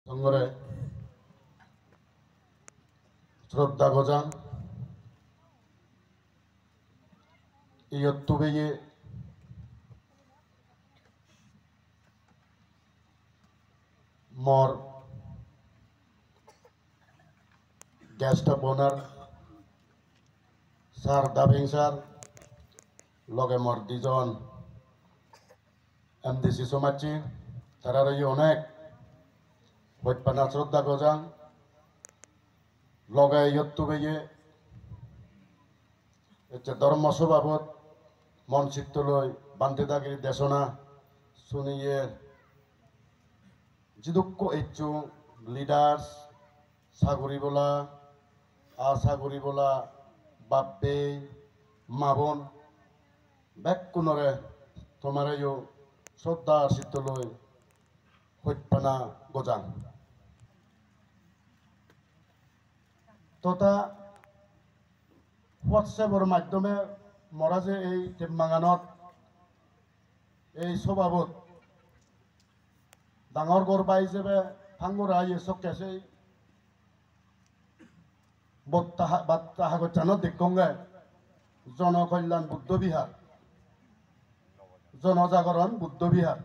সংগরে শ্রদ্ধা গজান ইয়ত্তুবেয়ে মর গ্যাসটা বোনার সার দাবিং সার লগে মর দুজন এমডিসি সমাজী তারা অনেক বৈপানা শ্রদ্ধা গজান লগে ইয়ত্তুবেয়ে ধর্ম স্বভাবত মন চিত্তলৈ বান্ধে থাকি দেশনা শুনিয়ে যিদুক্য ইচ্ছু লিডার্স সাগরিবলা আসাগরিবলা বাপ্পে মাবন ব্যাকুণরে তোমারেও শ্রদ্ধা চিত্তলৈ হৈপানা গজান তথা হোয়াটসঅ্যাপের মাধ্যমে মরা যে এই টেমবাগানত এই স্বভাবত ডাঙর গড় পাই যাবে ভাঙরা ইয়ে চকেছে বার্তা হাগত দেখোগে জনকল্যাণ বুদ্ধ বিহার জনজাগরণ বুদ্ধ বিহার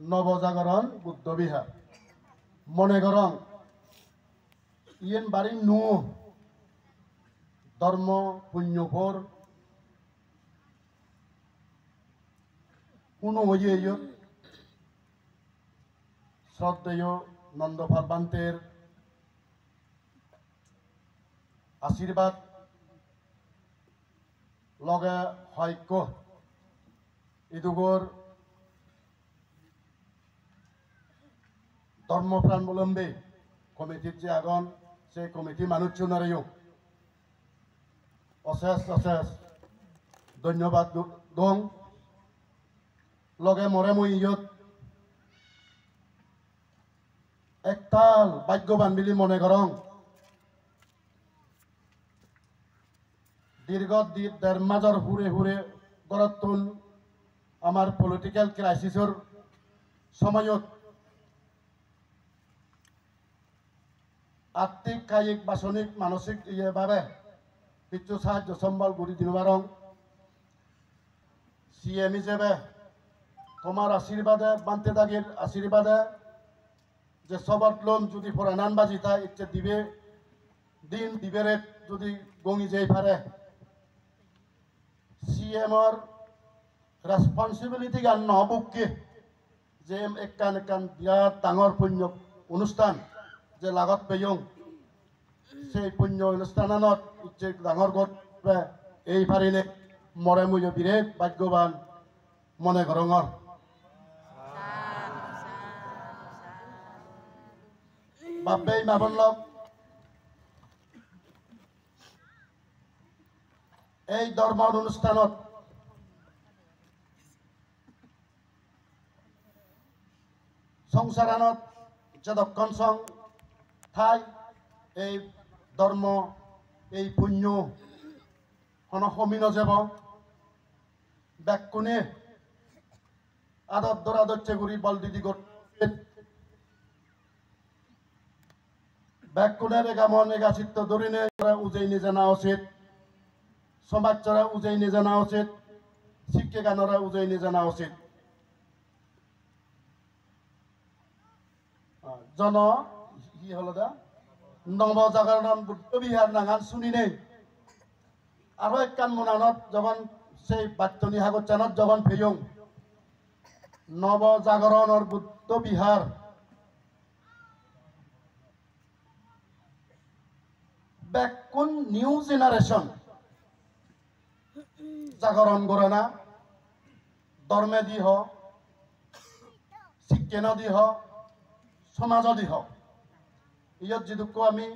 নবজাগরণ বুদ্ধ বিহার মনে করং ইয়েন বাড়ি নু ধর্ম পুণ্যভর কোনো হইয়ে শ্রদ্ধেয় নন্দপাল বান্তের আশীর্বাদ লগে হয়ক ইদুগর ধর্মপ্রাণবলম্বী কমিটির যে আগন সেই কমিটি মানুষজনেরও অশেষ অশেষ ধন্যবাদ দং লগে মরে মই ইয়ত একতাল ভাগ্যবান বুলি মনে করং দীর্ঘ দেড় মাজর হুরে হুরে গড়তুন আমার পলিটিক্যাল ক্রাইসিসর সময়ত আর্থিক কায়িক বাসনিক মানসিক ইয়েভাবে কিছু সাহায্য সম্বল গুড়ি দিনবারং সিএম হিসেবে তোমার আশীর্বাদে বানতে দাগির আশীর্বাদে যে সবার লোন যদি ফরানান বাজি তা ইচ্ছে দিবে দিন দিবেরে যদি গঙি যাই পারে সিএমর রেসপন্সিবিলিটি গান নহবুককে যে একান একান বিরাট ডাঙর পুণ্য অনুষ্ঠান যে লাগত পেয়ং সেই পুণ্য অনুষ্ঠানত ইচ্ছে ডাঙর গড় এই পারিলে মরে মুই বিরাট ভাগ্যবান মনে করঙর বাপে মাবন লগ এই ধর্ম অনুষ্ঠানত সংসারানত যতক্ষণ সং ঠাই এই ধর্ম এই পুণ্য সমিন যাব ব্যাকুণে আদর দরাদচ্ছে গুড়ি বল দিদি ব্যাকুণের এগামন এগা চিত্ত দরিনে উজেই নিজে না উচিত সমাজ চরা উজেই নিজে না উচিত শিক্ষে গানরা উজেই নিজে না উচিত জন কি হল দা নবজাগরণ বুদ্ধ বিহার নাগান শুনি নেই আরো একখান মনানত যখন সেই বাত্যনি হাগরচানত যখন ফেয়ং নবজাগরণর বুদ্ধ বিহার ব্যাকুন নিউ জেনারেশন জাগরণ করে না ধর্মে দিহ শিক্ষণ দিহ সমাজ দিহ ইয়ত যিদুক্য আমি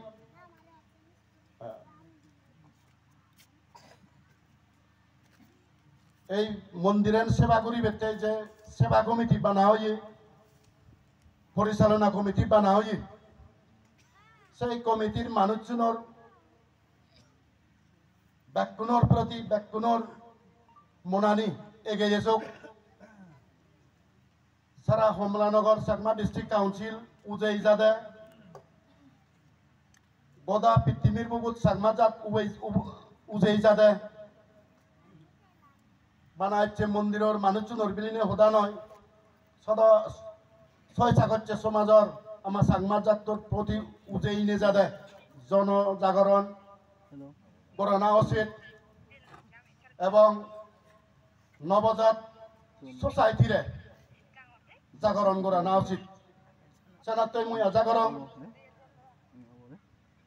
এই মন্দিরের সেবা করি বেতে যে সেবা কমিটি বানা হয়ে পরিচালনা কমিটি বানা হয়ে সেই কমিটির মানুষজনের ব্যাকুণর প্রতি ব্যাকুণর মনানি এগিয়ে যাওক সারা হমলানগর চাকমা ডিস্ট্রিক্ট কাউন্সিল উজেই জাদে গদা পৃথিবীর বুকুত চাকমা জাত উজেই জাদে বানাইছে মন্দিরের মানুষজনের বিলিনে হোদা নয় সদা ছয় চাকচ্ছে সমাজর আমার চাকমা জাতর প্রতি উজেই নে জাদে জনজাগরণ করোনা উচিত এবং নবজাত সোসাইটিরে জাগরণ করা না উচিত সেনাতই মুই জাগরণ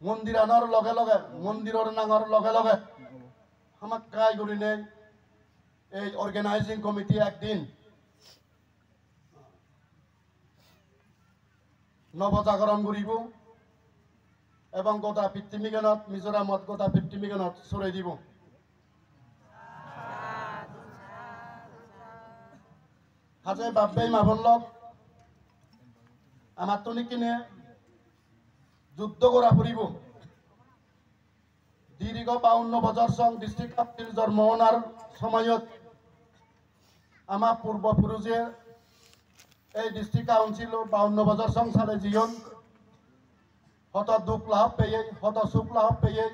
মন্দির আনার লগে লগে মন্দিরের নাঙর লগে লগে আমাক কাই করি নেই এই অর্গানাইজিং কমিটি একদিন নবজাগরণ করিব এবং গোটা পৃথিবীগণত মিজোরামত গোটা পৃথিবীগণত ছড়াই দিব হাজে বাপবাই মাভল্লক আমার তো কিনে যুদ্ধ করা ফুরিব দীর্ঘ 52 বছর সং ডিস্ট্রিক্ট কাউন্সিল জন্ম হওয়ার সময়ত আমার পূর্বপুরুষে এই ডিস্ট্রিক্ট কাউন্সিল 52 বছর সং সালে জীবন হত দুঃখ লাভ পেয়ে হত সুখ লাভ পেয়ে